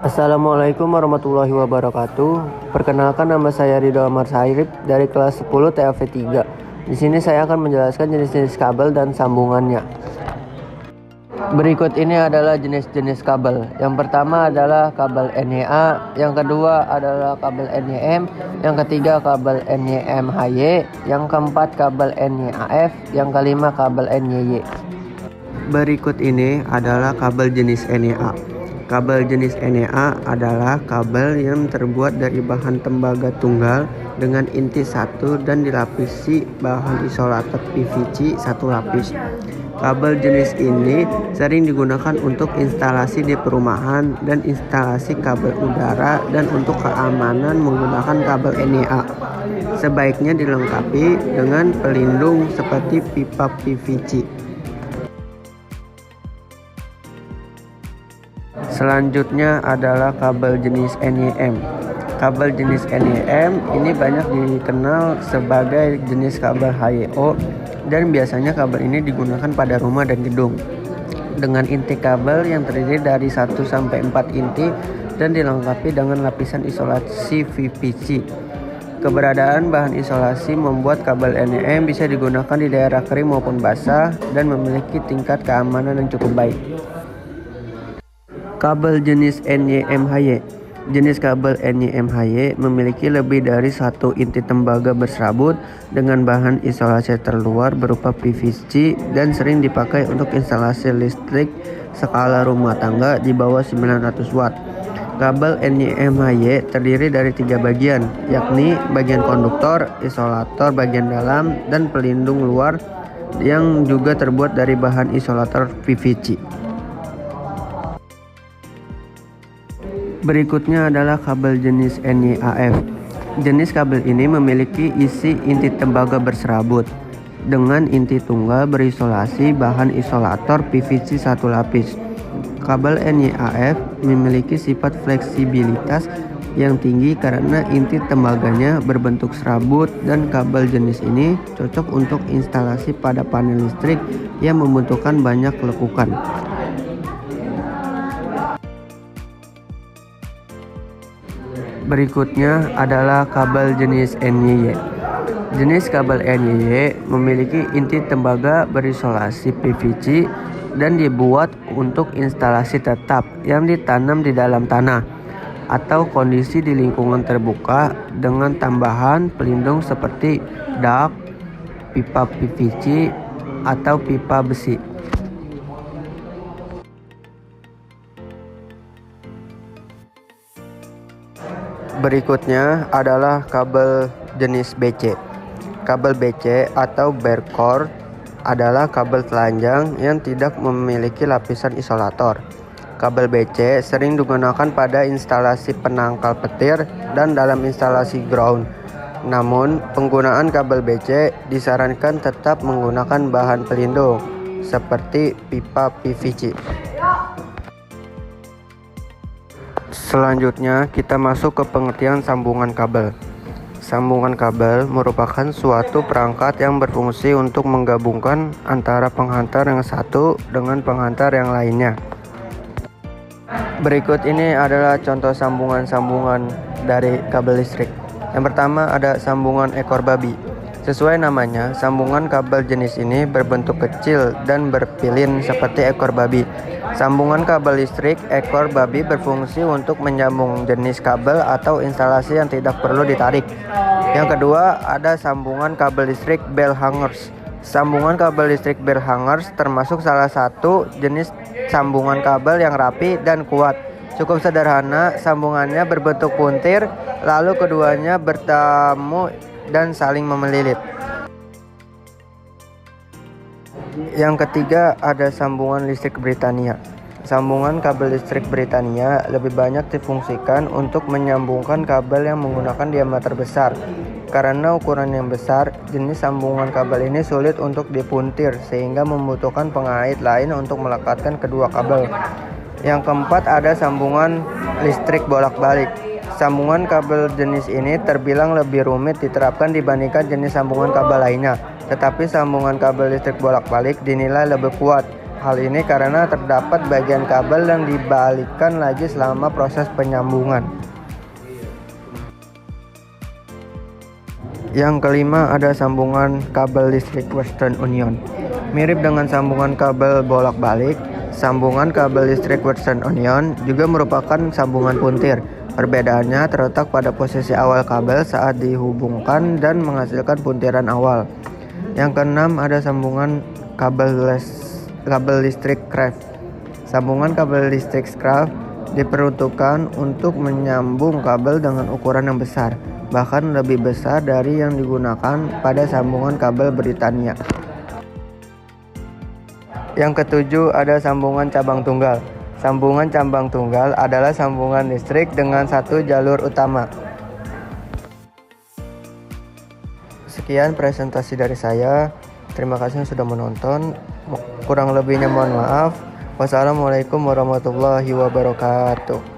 Assalamualaikum warahmatullahi wabarakatuh. Perkenalkan, nama saya Ridho Amar Sairib dari kelas 10 TAV 3. Di sini saya akan menjelaskan jenis-jenis kabel dan sambungannya. Berikut ini adalah jenis-jenis kabel. Yang pertama adalah kabel NYA, yang kedua adalah kabel NYM, yang ketiga kabel NYMHY, yang keempat kabel NYAF, yang kelima kabel NYY. Berikut ini adalah kabel jenis NYA. Kabel jenis NYA adalah kabel yang terbuat dari bahan tembaga tunggal dengan inti satu dan dilapisi bahan isolator PVC satu lapis. Kabel jenis ini sering digunakan untuk instalasi di perumahan dan instalasi kabel udara, dan untuk keamanan menggunakan kabel NYA. Sebaiknya dilengkapi dengan pelindung seperti pipa PVC. Selanjutnya adalah kabel jenis NYM. Kabel jenis NYM ini banyak dikenal sebagai jenis kabel HYO, dan biasanya kabel ini digunakan pada rumah dan gedung. Dengan inti kabel yang terdiri dari 1 sampai 4 inti dan dilengkapi dengan lapisan isolasi PVC. Keberadaan bahan isolasi membuat kabel NYM bisa digunakan di daerah kering maupun basah dan memiliki tingkat keamanan yang cukup baik. Kabel jenis NYMHY. Jenis kabel NYMHY memiliki lebih dari satu inti tembaga berserabut dengan bahan isolasi terluar berupa PVC dan sering dipakai untuk instalasi listrik skala rumah tangga di bawah 900 watt. Kabel NYMHY terdiri dari 3 bagian, yakni bagian konduktor, isolator bagian dalam, dan pelindung luar yang juga terbuat dari bahan isolator PVC. Berikutnya adalah kabel jenis NYAF. Jenis kabel ini memiliki isi inti tembaga berserabut dengan inti tunggal berisolasi bahan isolator PVC satu lapis. Kabel NYAF memiliki sifat fleksibilitas yang tinggi karena inti tembaganya berbentuk serabut, dan kabel jenis ini cocok untuk instalasi pada panel listrik yang membutuhkan banyak lekukan. Berikutnya adalah kabel jenis NYY. Jenis kabel NYY memiliki inti tembaga berisolasi PVC dan dibuat untuk instalasi tetap yang ditanam di dalam tanah atau kondisi di lingkungan terbuka dengan tambahan pelindung seperti dak, pipa PVC, atau pipa besi. Berikutnya adalah kabel jenis BC. Kabel BC atau bare core adalah kabel telanjang yang tidak memiliki lapisan isolator. Kabel BC sering digunakan pada instalasi penangkal petir dan dalam instalasi ground. Namun, penggunaan kabel BC disarankan tetap menggunakan bahan pelindung seperti pipa PVC. Selanjutnya kita masuk ke pengertian sambungan kabel. Sambungan kabel merupakan suatu perangkat yang berfungsi untuk menggabungkan antara penghantar yang satu dengan penghantar yang lainnya. Berikut ini adalah contoh sambungan-sambungan dari kabel listrik. Yang pertama ada sambungan ekor babi. Sesuai namanya, sambungan kabel jenis ini berbentuk kecil dan berpilin seperti ekor babi. Sambungan kabel listrik ekor babi berfungsi untuk menyambung jenis kabel atau instalasi yang tidak perlu ditarik. Yang kedua, ada sambungan kabel listrik bell hangers. Sambungan kabel listrik bell hangers termasuk salah satu jenis sambungan kabel yang rapi dan kuat. Cukup sederhana, sambungannya berbentuk puntir, lalu keduanya bertemu dan saling melilit. Yang ketiga ada sambungan listrik Britania. Sambungan kabel listrik Britania lebih banyak difungsikan untuk menyambungkan kabel yang menggunakan diameter besar. Karena ukuran yang besar, jenis sambungan kabel ini sulit untuk dipuntir sehingga membutuhkan pengait lain untuk melekatkan kedua kabel. Yang keempat ada sambungan listrik bolak-balik. Sambungan kabel jenis ini terbilang lebih rumit diterapkan dibandingkan jenis sambungan kabel lainnya. Tetapi sambungan kabel listrik bolak-balik dinilai lebih kuat Hal ini karena terdapat bagian kabel yang dibalikkan lagi selama proses penyambungan. Yang kelima ada sambungan kabel listrik Western Union. Mirip dengan sambungan kabel bolak-balik, sambungan kabel listrik Western Union juga merupakan sambungan puntir. Perbedaannya terletak pada posisi awal kabel saat dihubungkan dan menghasilkan puntiran awal. Yang keenam ada sambungan kabel listrik Scrap. Sambungan kabel listrik Scrap diperuntukkan untuk menyambung kabel dengan ukuran yang besar, bahkan lebih besar dari yang digunakan pada sambungan kabel Britania. Yang ketujuh ada sambungan cabang tunggal. Sambungan cabang tunggal adalah sambungan listrik dengan satu jalur utama. Sekian presentasi dari saya. Terima kasih sudah menonton. Kurang lebihnya mohon maaf. Wassalamualaikum warahmatullahi wabarakatuh.